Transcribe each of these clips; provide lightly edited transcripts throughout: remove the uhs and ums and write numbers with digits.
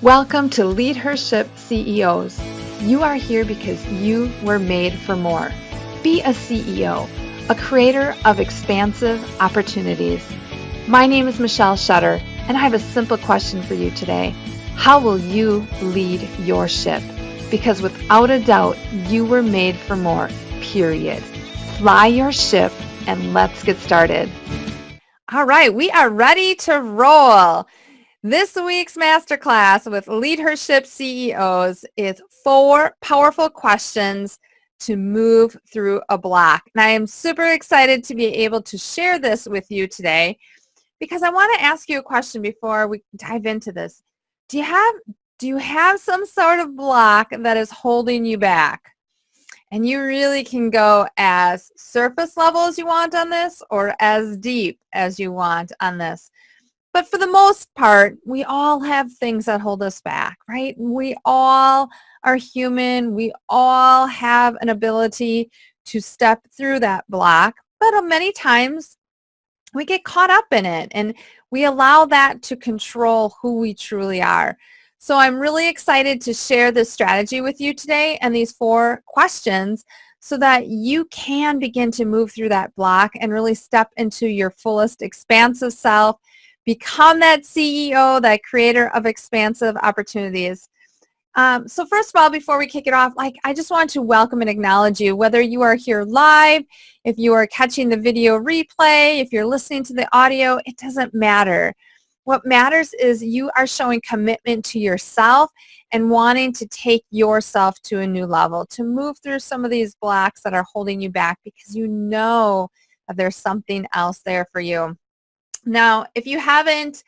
Welcome to Leadership CEOs. You are here because you were made for more. Be a CEO, a creator of expansive opportunities. My name is Michelle Shutter, and I have a simple question for you today. How will you lead your ship? Because without a doubt, you were made for more, period. Fly your ship and let's get started. All right, we are ready to roll. This week's masterclass with Leadership CEOs is 4 powerful questions to move through a block. And I am super excited to be able to share this with you today because I want to ask you a question before we dive into this. Do you have some sort of block that is holding you back? And you really can go as surface level as you want on this or as deep as you want on this. But for the most part, we all have things that hold us back, right? We all are human. We all have an ability to step through that block. But many times we get caught up in it and we allow that to control who we truly are. So I'm really excited to share this strategy with you today and these 4 questions so that you can begin to move through that block and really step into your fullest expansive self, become that CEO, that creator of expansive opportunities. So first of all, before we kick it off, I just want to welcome and acknowledge you, whether you are here live, if you are catching the video replay, if you're listening to the audio, it doesn't matter. What matters is you are showing commitment to yourself and wanting to take yourself to a new level, to move through some of these blocks that are holding you back because you know that there's something else there for you. Now, if you haven't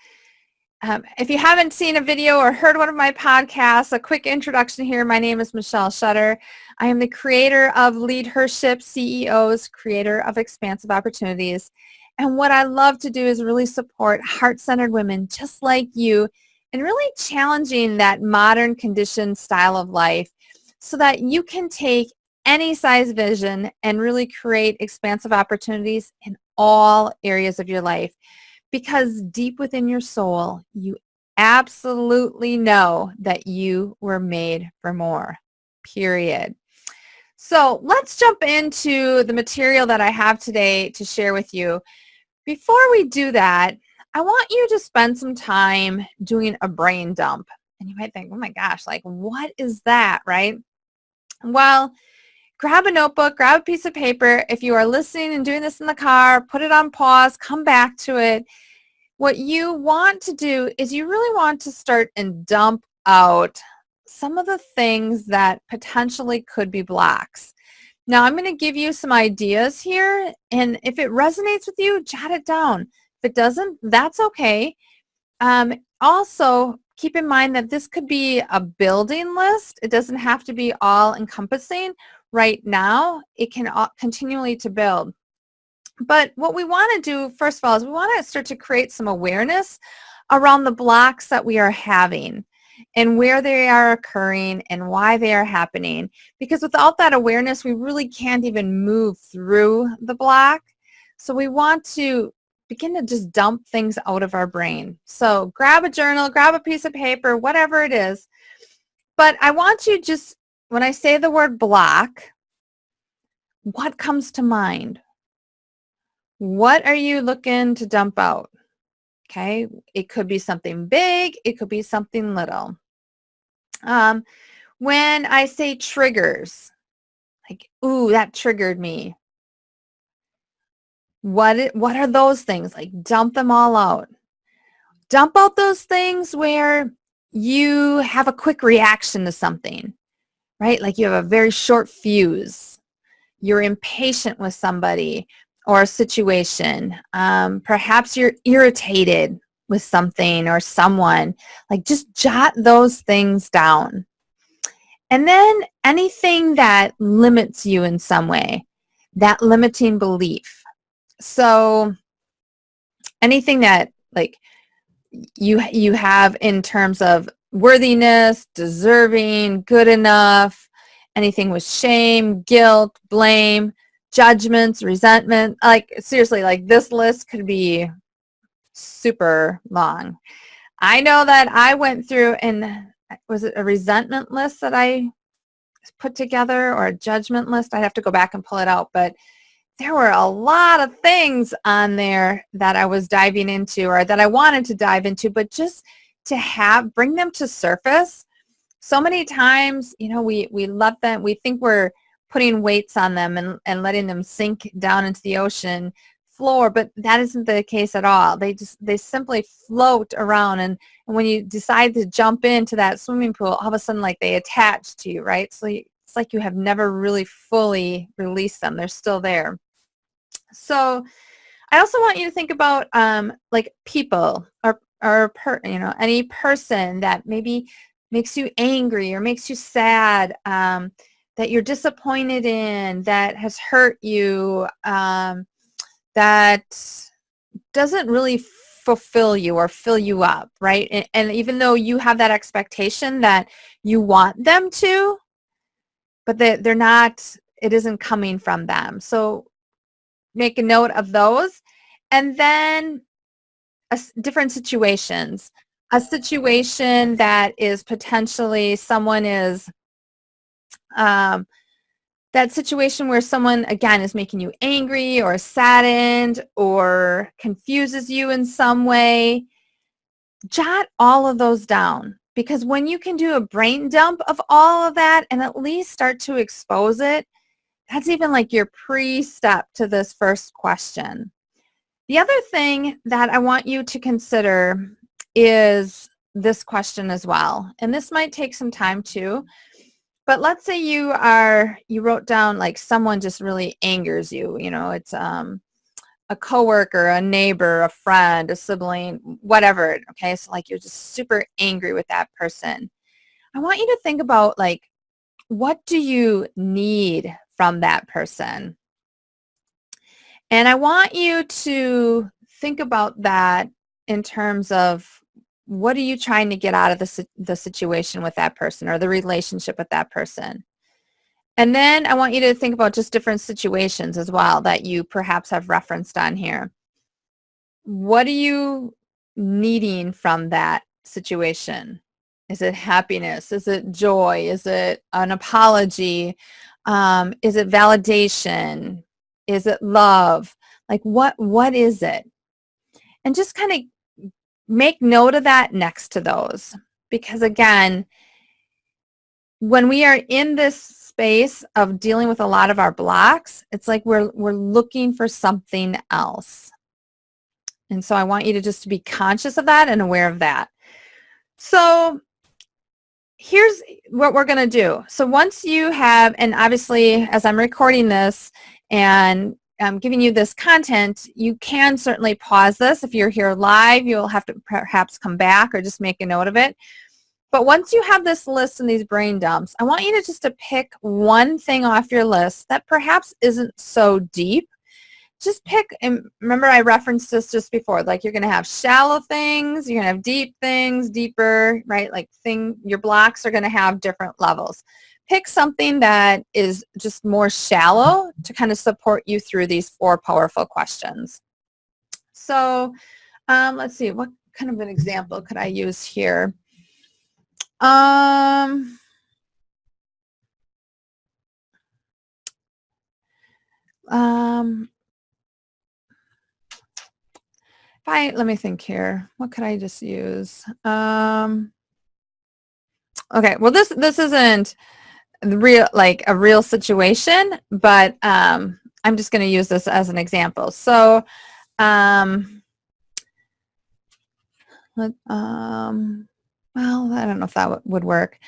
seen a video or heard one of my podcasts, a quick introduction here. My name is Michelle Shutter. I am the creator of Leadership CEOs, creator of expansive opportunities. And what I love to do is really support heart-centered women just like you and really challenging that modern conditioned style of life so that you can take any size vision and really create expansive opportunities in all areas of your life. Because deep within your soul, you absolutely know that you were made for more, period. So let's jump into the material that I have today to share with you. Before we do that, I want you to spend some time doing a brain dump. And you might think, oh my gosh, what is that, right? Well, grab a notebook, grab a piece of paper. If you are listening and doing this in the car, put it on pause, come back to it. What you want to do is you really want to start and dump out some of the things that potentially could be blocks. Now, I'm going to give you some ideas here, and if it resonates with you, jot it down. If it doesn't, that's okay. Also, keep in mind that this could be a building list. It doesn't have to be all-encompassing. Right now, it can continually to build. But what we want to do, first of all, is we want to start to create some awareness around the blocks that we are having and where they are occurring and why they are happening. Because without that awareness, we really can't even move through the block. So we want to begin to just dump things out of our brain. So grab a journal, grab a piece of paper, whatever it is. But I want you just, when I say the word block, what comes to mind? What are you looking to dump out? Okay, it could be something big, it could be something little. When I say triggers, ooh, that triggered me. What are those things? Dump them all out. Dump out those things where you have a quick reaction to something, right? Like you have a very short fuse. You're impatient with somebody or a situation. Perhaps you're irritated with something or someone. Just jot those things down. And then anything that limits you in some way, that limiting belief. So anything that you have in terms of worthiness, deserving, good enough, anything with shame, guilt, blame, judgments, resentment. Seriously, this list could be super long. I know that I went through, and was it a resentment list that I put together, or a judgment list? I'd have to go back and pull it out, but there were a lot of things on there that I was diving into, or that I wanted to dive into, but just to bring them to surface. So many times, we let them, we think we're putting weights on them and letting them sink down into the ocean floor, but that isn't the case at all. They simply float around, and when you decide to jump into that swimming pool, all of a sudden, like, they attach to you, right? So it's like you have never really fully released them. They're still there. So I also want you to think about like people, or any person that maybe makes you angry or makes you sad, that you're disappointed in, that has hurt you, that doesn't really fulfill you or fill you up, right? And even though you have that expectation that you want them to, but they're not, it isn't coming from them. So make a note of those. And then different situations. A situation that is potentially someone is, that situation where someone, again, is making you angry or saddened or confuses you in some way. Jot all of those down, because when you can do a brain dump of all of that and at least start to expose it, that's even like your pre-step to this first question. The other thing that I want you to consider is this question as well. And this might take some time too, but let's say you wrote down, like, someone just really angers you. It's a coworker, a neighbor, a friend, a sibling, whatever. Okay, so like you're just super angry with that person. I want you to think about, like, what do you need from that person? And I want you to think about that in terms of, what are you trying to get out of the situation with that person, or the relationship with that person? And then I want you to think about just different situations as well that you perhaps have referenced on here. What are you needing from that situation? Is it happiness? Is it joy? Is it an apology? Is it validation? Is it love? Like, what is it? And just kind of make note of that next to those. Because again, when we are in this space of dealing with a lot of our blocks, it's like we're looking for something else. And so I want you to just be conscious of that and aware of that. So here's what we're going to do. So once you have, and obviously as I'm recording this and I'm giving you this content, you can certainly pause this. If you're here live, you'll have to perhaps come back or just make a note of it. But once you have this list and these brain dumps, I want you to just to pick one thing off your list that perhaps isn't so deep. Just pick, and remember I referenced this just before, like you're going to have shallow things, you're going to have deep things, deeper, right? Like your blocks are going to have different levels. Pick something that is just more shallow to kind of support you through these 4 powerful questions. So let's see, what kind of an example could I use here? Let me think here. What could I just use? Okay, well this isn't real, like a real situation, but I'm just going to use this as an example. So well, I don't know if that would work.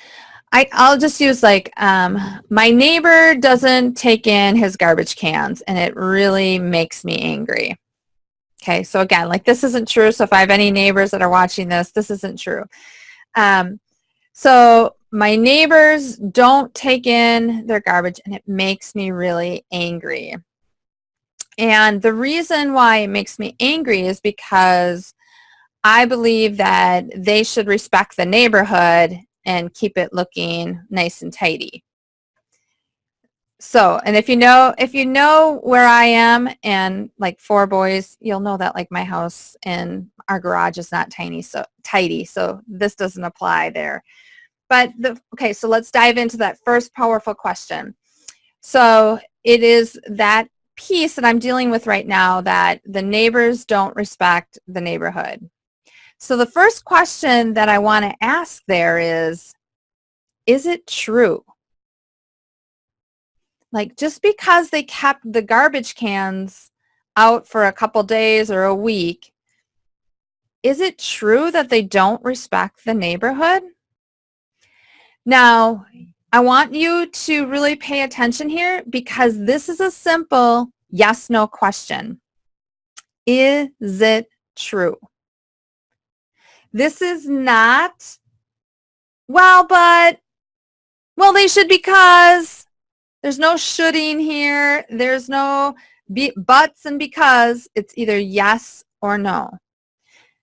I'll just use, like, my neighbor doesn't take in his garbage cans and it really makes me angry. Okay, so again, like, this isn't true. So if I have any neighbors that are watching this isn't true. So my neighbors don't take in their garbage and it makes me really angry. And the reason why it makes me angry is because I believe that they should respect the neighborhood and keep it looking nice and tidy. So, and if you know where I am and like 4 boys, you'll know that like my house and our garage is not tidy. So this doesn't apply there. But okay, so let's dive into that first powerful question. So it is that piece that I'm dealing with right now, that the neighbors don't respect the neighborhood. So the first question that I want to ask there is it true? Like, just because they kept the garbage cans out for a couple days or a week, is it true that they don't respect the neighborhood? Now, I want you to really pay attention here, because this is a simple yes/no question. Is it true? This is not, well, they should, because there's no shoulding here. There's no buts and because. It's either yes or no.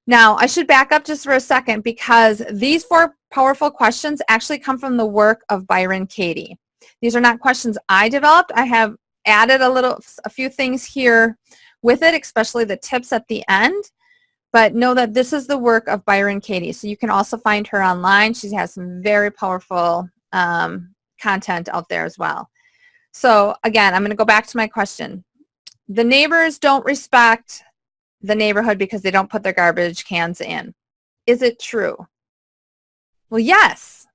Now, I should back up just for a second, because these 4 powerful questions actually come from the work of Byron Katie. These are not questions I developed. I have added a few things here with it, especially the tips at the end. But know that this is the work of Byron Katie. So you can also find her online. She has some very powerful content out there as well. So again, I'm going to go back to my question. The neighbors don't respect the neighborhood because they don't put their garbage cans in. Is it true? Well, yes.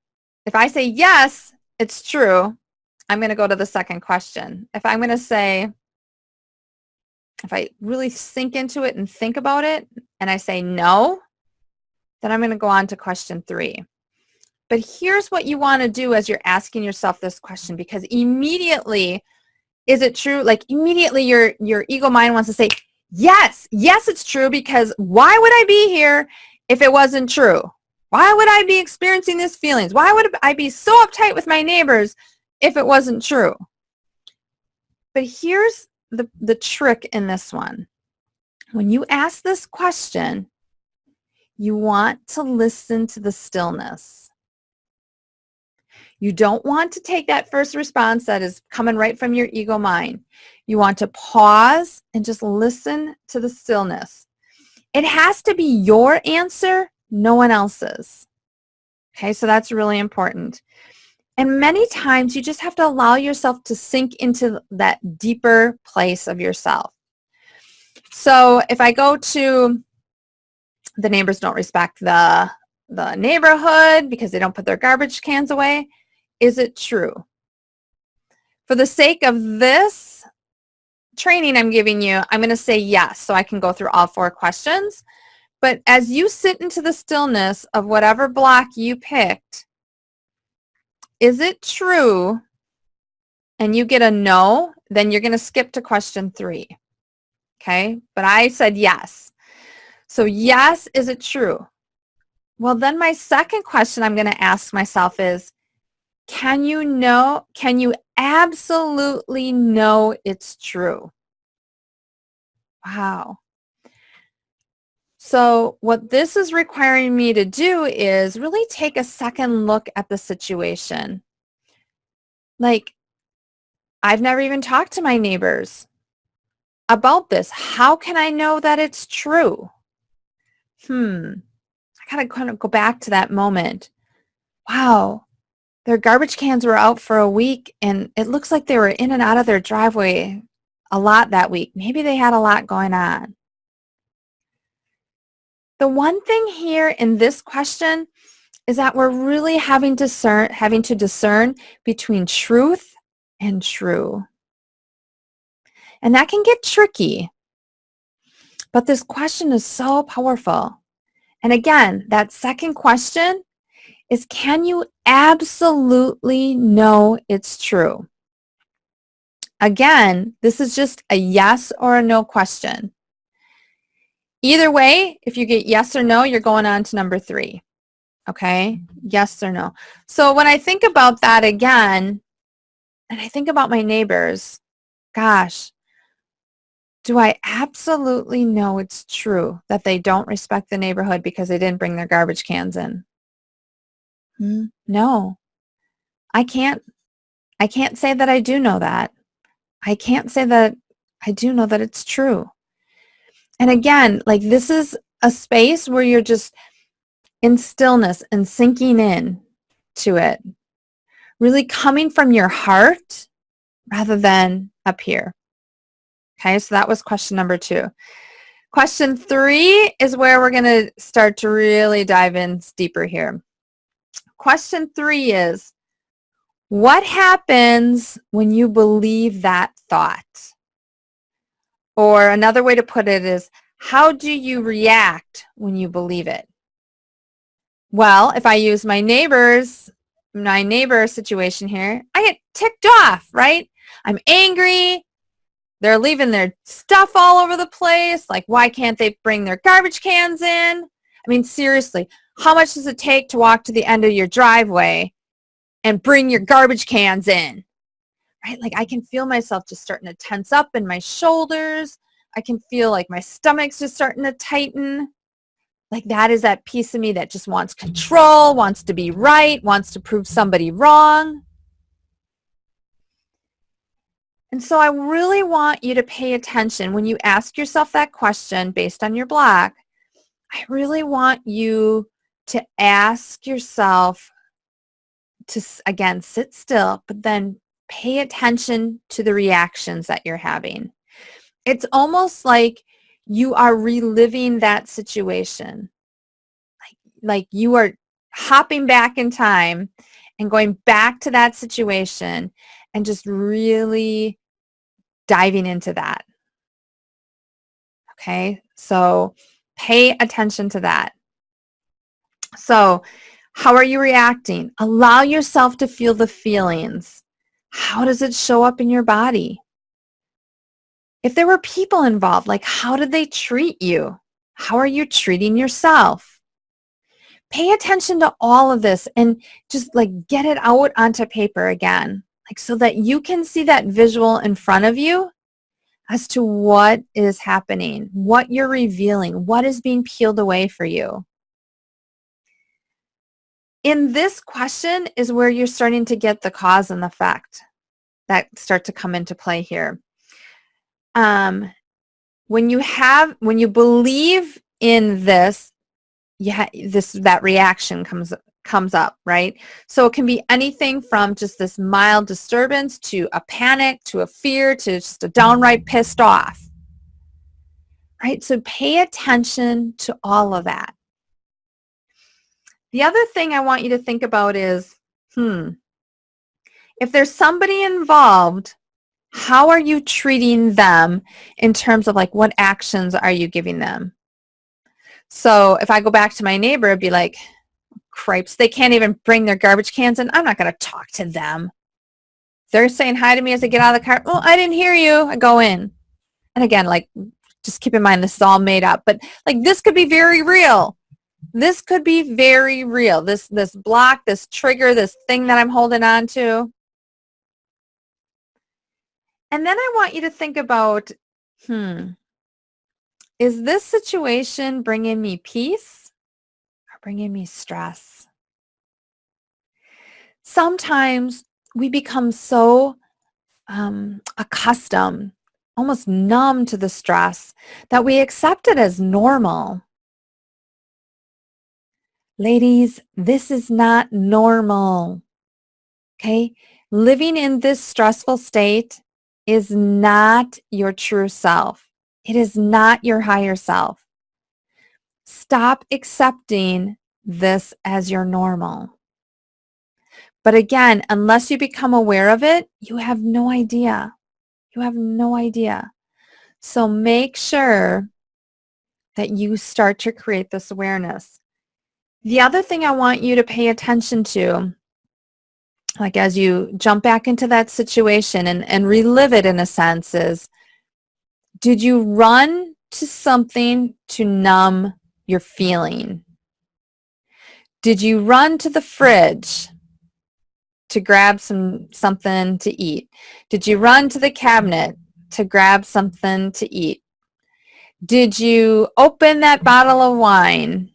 If I say yes, it's true, I'm going to go to the second question. If I'm going to say, if I really sink into it and think about it, and I say no, then I'm going to go on to question 3. But here's what you want to do as you're asking yourself this question, because immediately, is it true? Like immediately your ego mind wants to say, yes, it's true, because why would I be here if it wasn't true? Why would I be experiencing these feelings? Why would I be so uptight with my neighbors if it wasn't true? But here's the trick in this one. When you ask this question, you want to listen to the stillness. You don't want to take that first response that is coming right from your ego mind. You want to pause and just listen to the stillness. It has to be your answer, no one else's. Okay, so that's really important. And many times you just have to allow yourself to sink into that deeper place of yourself. So if I go to the neighbors don't respect the neighborhood because they don't put their garbage cans away, is it true? For the sake of this training I'm giving you, I'm going to say yes, so I can go through all 4 questions. But as you sit into the stillness of whatever block you picked, is it true? And you get a no, then you're going to skip to question 3. Okay? But I said yes. So yes, is it true? Well, then my second question I'm going to ask myself is, can you absolutely know it's true? Wow. So what this is requiring me to do is really take a second look at the situation. Like, I've never even talked to my neighbors about this. How can I know that it's true? I gotta kind of go back to that moment. Wow, their garbage cans were out for a week, and it looks like they were in and out of their driveway a lot that week. Maybe they had a lot going on. The one thing here in this question is that we're really having to discern between truth and true. And that can get tricky. But this question is so powerful. And again, that second question is, can you absolutely know it's true? Again, this is just a yes or a no question. Either way, if you get yes or no, you're going on to number 3. Okay? Yes or no. So when I think about that again, and I think about my neighbors, gosh, do I absolutely know it's true that they don't respect the neighborhood because they didn't bring their garbage cans in? No. I can't I can't say that I do know that. I can't say that I do know that it's true. And again, like this is a space where you're just in stillness and sinking in to it, really coming from your heart rather than up here. Okay, so that was question number 2. Question 3 is where we're going to start to really dive in deeper here. Question 3 is, what happens when you believe that thought? Or another way to put it is, how do you react when you believe it? Well, if I use my neighbor situation here, I get ticked off, right? I'm angry. They're leaving their stuff all over the place. Like, why can't they bring their garbage cans in? I mean, seriously, how much does it take to walk to the end of your driveway and bring your garbage cans in? Right? Like, I can feel myself just starting to tense up in my shoulders. I can feel like my stomach's just starting to tighten. Like that is that piece of me that just wants control, wants to be right, wants to prove somebody wrong. And so I really want you to pay attention when you ask yourself that question based on your block. I really want you to ask yourself to, again, sit still, but then pay attention to the reactions that you're having. It's almost like you are reliving that situation. Like you are hopping back in time and going back to that situation and just really diving into that. Okay, so pay attention to that. So how are you reacting? Allow yourself to feel the feelings. How does it show up in your body? If there were people involved, like how did they treat you? How are you treating yourself? Pay attention to all of this and just like get it out onto paper again, like so that you can see that visual in front of you as to what is happening, what you're revealing, what is being peeled away for you. In this question is where you're starting to get the cause and effect that start to come into play here. When you believe in this, that reaction comes up, right? So it can be anything from just this mild disturbance to a panic to a fear to just a downright pissed off, right? So pay attention to all of that. The other thing I want you to think about is, if there's somebody involved, how are you treating them in terms of like what actions are you giving them? So if I go back to my neighbor, it'd be like, cripes, they can't even bring their garbage cans in. I'm not going to talk to them. They're saying hi to me as I get out of the car. Well, I didn't hear you. I go in. And again, like, just keep in mind, this is all made up. But like, this could be very real. This could be very real. This block, this trigger, this thing that I'm holding on to. And then I want you to think about, is this situation bringing me peace or bringing me stress? Sometimes we become so accustomed, almost numb to the stress that we accept it as normal. Ladies, this is not normal. Okay? Living in this stressful state is not your true self. It is not your higher self. Stop accepting this as your normal. But again, unless you become aware of it, you have no idea. You have no idea. So make sure that you start to create this awareness. The other thing I want you to pay attention to, like as you jump back into that situation and relive it in a sense, is, did you run to something to numb your feeling? Did you run to the fridge to grab something to eat? Did you run to the cabinet to grab something to eat? Did you open that bottle of wine?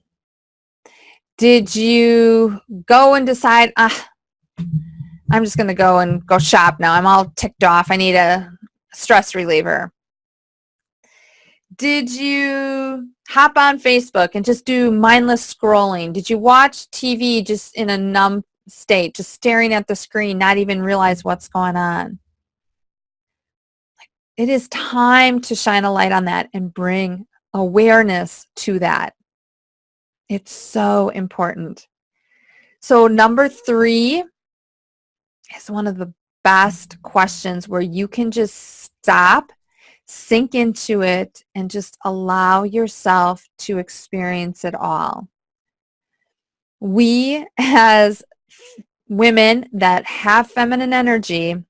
Did you go and decide, I'm just going to go shop now. I'm all ticked off. I need a stress reliever. Did you hop on Facebook and just do mindless scrolling? Did you watch TV just in a numb state, just staring at the screen, not even realize what's going on? It is time to shine a light on that and bring awareness to that. It's so important. So number 3 is one of the best questions where you can just stop, sink into it, and just allow yourself to experience it all. We, as women that have feminine energy,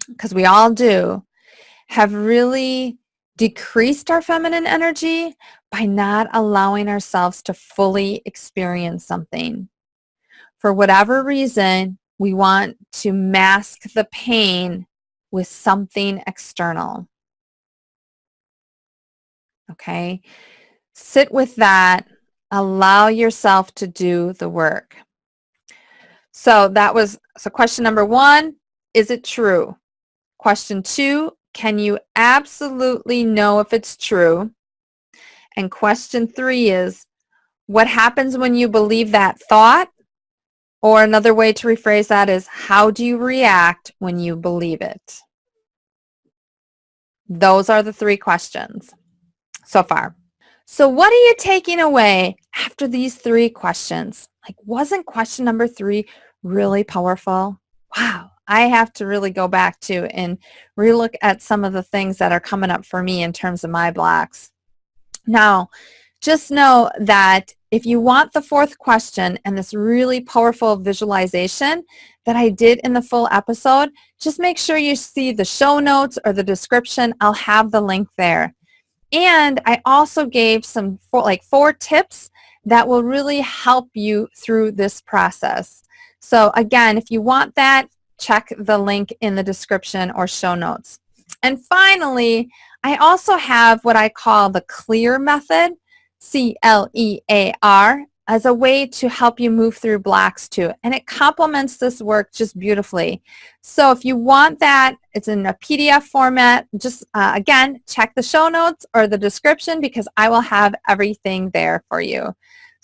because we all do, have really decreased our feminine energy by not allowing ourselves to fully experience something. For whatever reason, we want to mask the pain with something external. Okay? Sit with that. Allow yourself to do the work. So question number 1, is it true? Question 2, can you absolutely know if it's true? And question 3 is, what happens when you believe that thought? Or another way to rephrase that is, how do you react when you believe it? Those are the 3 questions so far. So what are you taking away after these 3 questions? Like, wasn't question number 3 really powerful? Wow, I have to really go back to and relook at some of the things that are coming up for me in terms of my blocks. Now, just know that if you want the 4th question and this really powerful visualization that I did in the full episode, just make sure you see the show notes or the description. I'll have the link there. And I also gave 4 tips that will really help you through this process. So again, if you want that, check the link in the description or show notes. And finally, I also have what I call the CLEAR method, CLEAR, as a way to help you move through blocks too. And it complements this work just beautifully. So if you want that, it's in a PDF format. Just, again, check the show notes or the description because I will have everything there for you.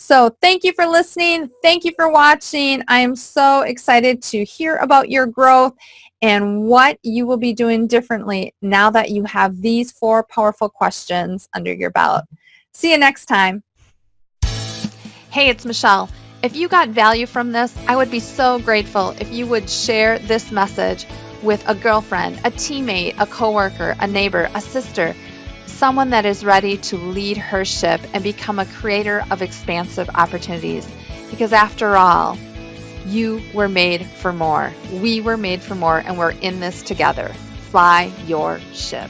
So thank you for listening. Thank you for watching. I am so excited to hear about your growth and what you will be doing differently now that you have these 4 powerful questions under your belt. See you next time. Hey, it's Michelle. If you got value from this, I would be so grateful if you would share this message with a girlfriend, a teammate, a coworker, a neighbor, a sister, someone that is ready to lead her ship and become a creator of expansive opportunities. Because after all, you were made for more. We were made for more, and we're in this together. Fly your ship.